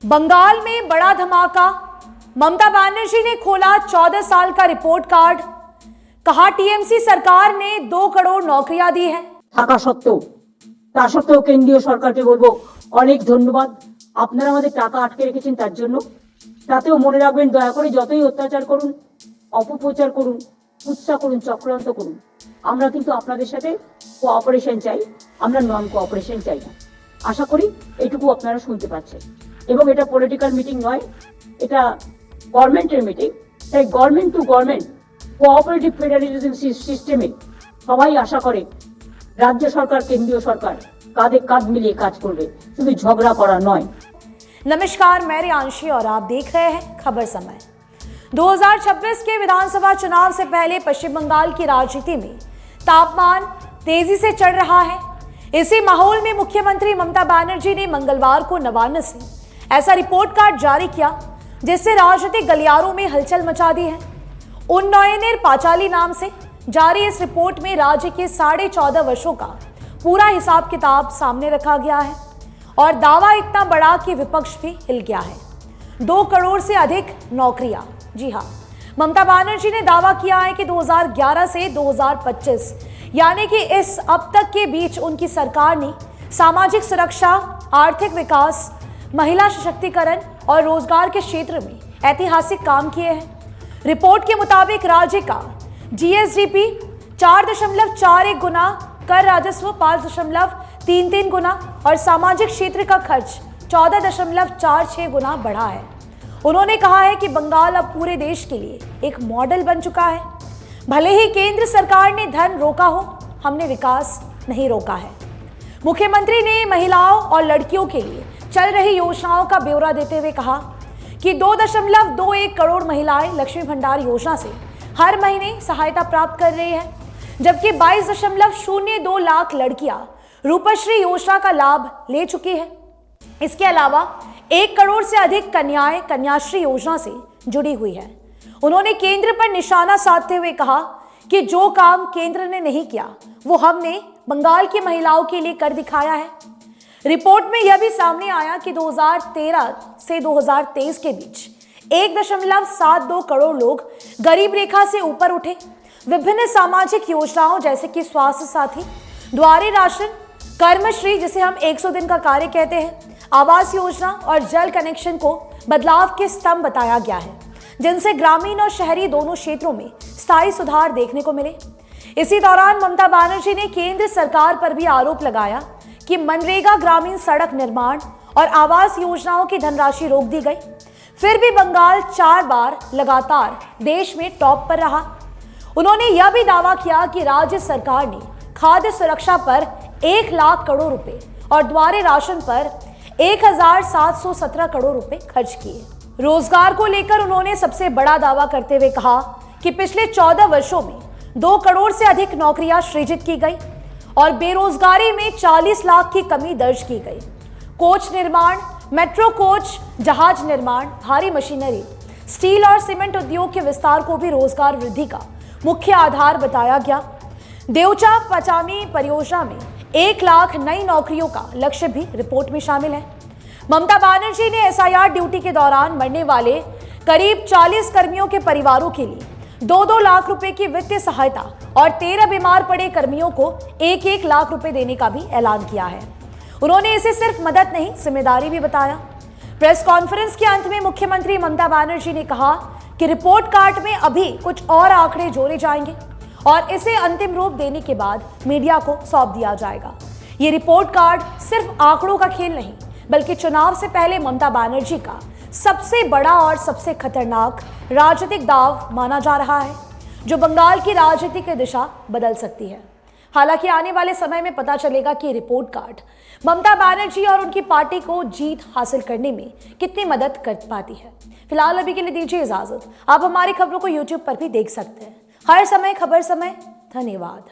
बंगाल में बड़ा धमाका। ममता बनर्जी ने खोला 14 साल का रिपोर्ट कार्ड। कहा टीएमसी सरकार ने 2 करोड़ नौकरियां दी है। থাকা সত্ত্বেও তা সত্ত্বেও কেন্দ্রীয় সরকারকে বলবো অনেক ধন্যবাদ। আপনারা আমাদের টাকা আটকে রেখেছেন তার জন্য। তাতেও মনে রাখবেন, দয়া করে যতই অত্যাচার করুন, অপপ্রচার করুন, কুৎসা করুন, চক্রান্ত করুন, আমরা কিন্তু আপনাদের সাথে কোঅপারেশন চাই, আমরা নন কোঅপারেশন চাই না। আশা করি এইটুকু আপনারা শুনতে পাচ্ছেন। এবং এটা পলিটিক্যাল মিটিং নয়, এটা গভর্নমেন্টের মিটিং। তাই government to government cooperative federalism সিস্টেমে সবাই আশা করে राज्य सरकार केंद्रीय सरकार कांधे कांध मिलिए काज करबे, शुधु झगड़ा करा नय। नमस्कार, मैं रियांशी और आप देख रहे हैं खबर समय। 2026 के विधानसभा चुनाव से पहले पश्चिम बंगाल की राजनीति में तापमान तेजी से चढ़ रहा है। इसी माहौल में मुख्यमंत्री ममता बनर्जी ने मंगलवार को नवान्न से ऐसा रिपोर्ट कार्ड जारी किया जिससे राजनीतिक गलियारों में हलचल मचा दी है। उन्नयनेर पाचाली नाम से जारी इस रिपोर्ट में राज्य के 14.5 वर्षों का पूरा हिसाब किताब सामने रखा गया है और दावा इतना बड़ा कि विपक्ष भी हिल गया है। 2 करोड़ से अधिक नौकरियां। जी हां, ममता बनर्जी ने दावा किया है कि 2011 से 2025 यानी कि इस अब तक के बीच उनकी सरकार ने सामाजिक सुरक्षा, आर्थिक विकास, महिला सशक्तिकरण और रोजगार के क्षेत्र में ऐतिहासिक काम किए हैं। रिपोर्ट के मुताबिक राज्य का जीएसडीपी 4.41 गुना, कर राजस्व 5.33 गुना और सामाजिक क्षेत्र का खर्च 14.46 गुना बढ़ा है। उन्होंने कहा है कि बंगाल अब पूरे देश के लिए एक मॉडल बन चुका है। भले ही केंद्र सरकार ने धन रोका हो, हमने विकास नहीं रोका है। मुख्यमंत्री ने महिलाओं और लड़कियों के लिए चल रही योजनाओं का ब्यौरा देते हुए कहा कि 2.21 करोड़ महिलाएं लक्ष्मी भंडार योजना से हर महीने सहायता प्राप्त कर रही है, जबकि 22.02 लाख लड़कियां रूपश्री योजना का लाभ ले चुकी है। इसके अलावा 1 करोड़ से अधिक कन्याएं कन्याश्री योजना से जुड़ी हुई है। उन्होंने केंद्र पर निशाना साधते हुए कहा कि जो काम केंद्र ने नहीं किया वो हमने बंगाल की महिलाओं के लिए कर दिखाया है। रिपोर्ट में यह भी सामने आया कि 2013 से 2023 के बीच 1.72 करोड़ लोग गरीब रेखा से ऊपर उठे। विभिन्न सामाजिक योजनाओं जैसे कि स्वास्थ्य साथी, द्वारे राशन, कर्मश्री जिसे हम 100 दिन का कार्य कहते हैं, आवास योजना और जल कनेक्शन को बदलाव के स्तंभ बताया गया है, जिनसे ग्रामीण और शहरी दोनों क्षेत्रों में स्थायी सुधार देखने को मिले। इसी दौरान ममता बनर्जी ने केंद्र सरकार पर भी आरोप लगाया कि मनरेगा, ग्रामीण सड़क निर्माण और आवास योजनाओं की धनराशि रोक दी गई। फिर भी बंगाल 4 बार लगातार देश में टॉप पर रहा। उन्होंने यह भी दावा किया कि राज्य सरकार ने खाद्य सुरक्षा पर 1 लाख करोड़ रुपए और द्वारे राशन पर 1717 करोड़ रुपए खर्च किए। रोजगार को लेकर उन्होंने सबसे बड़ा दावा करते हुए कहा कि पिछले 14 वर्षों में 2 करोड़ से अधिक नौकरियां सृजित की गई और बेरोजगारी में 40 लाख की कमी दर्ज की गई। कोच निर्माण, मेट्रो कोच, जहाज निर्माण, भारी मशीनरी, स्टील और सीमेंट उद्योग के विस्तार को भी रोजगार वृद्धि का मुख्य आधार बताया गया। देवचा पचामी परियोजना में 1 लाख नई नौकरियों का लक्ष्य भी रिपोर्ट में शामिल है। ममता बनर्जी ने एसआईआर ड्यूटी के दौरान मरने वाले करीब 40 कर्मियों के परिवारों के लिए 2-2 लाख रुपए की वित्तीय सहायता और 13 बीमार पड़े कर्मियों को 1-1 लाख रुपए देने का भी ऐलान किया है। उन्होंने इसे सिर्फ मदद नहीं, जिम्मेदारी भी बताया। प्रेस कॉन्फ्रेंस के अंत में मुख्यमंत्री ममता बनर्जी ने कहा कि रिपोर्ट कार्ड में अभी कुछ और आंकड़े जोड़े जाएंगे और इसे अंतिम रूप देने के बाद मीडिया को सौंप दिया जाएगा। ये रिपोर्ट कार्ड सिर्फ आंकड़ों का खेल नहीं, बल्कि चुनाव से पहले ममता बनर्जी का सबसे बड़ा और सबसे खतरनाक राजनीतिक दाव माना जा रहा है, जो बंगाल की राजनीति की दिशा बदल सकती है। हालांकि आने वाले समय में पता चलेगा कि रिपोर्ट कार्ड ममता बनर्जी और उनकी पार्टी को जीत हासिल करने में कितनी मदद कर पाती है। फिलहाल अभी के लिए दीजिए इजाजत। आप हमारी खबरों को YouTube पर भी देख सकते हैं। हर समय खबर समय। धन्यवाद।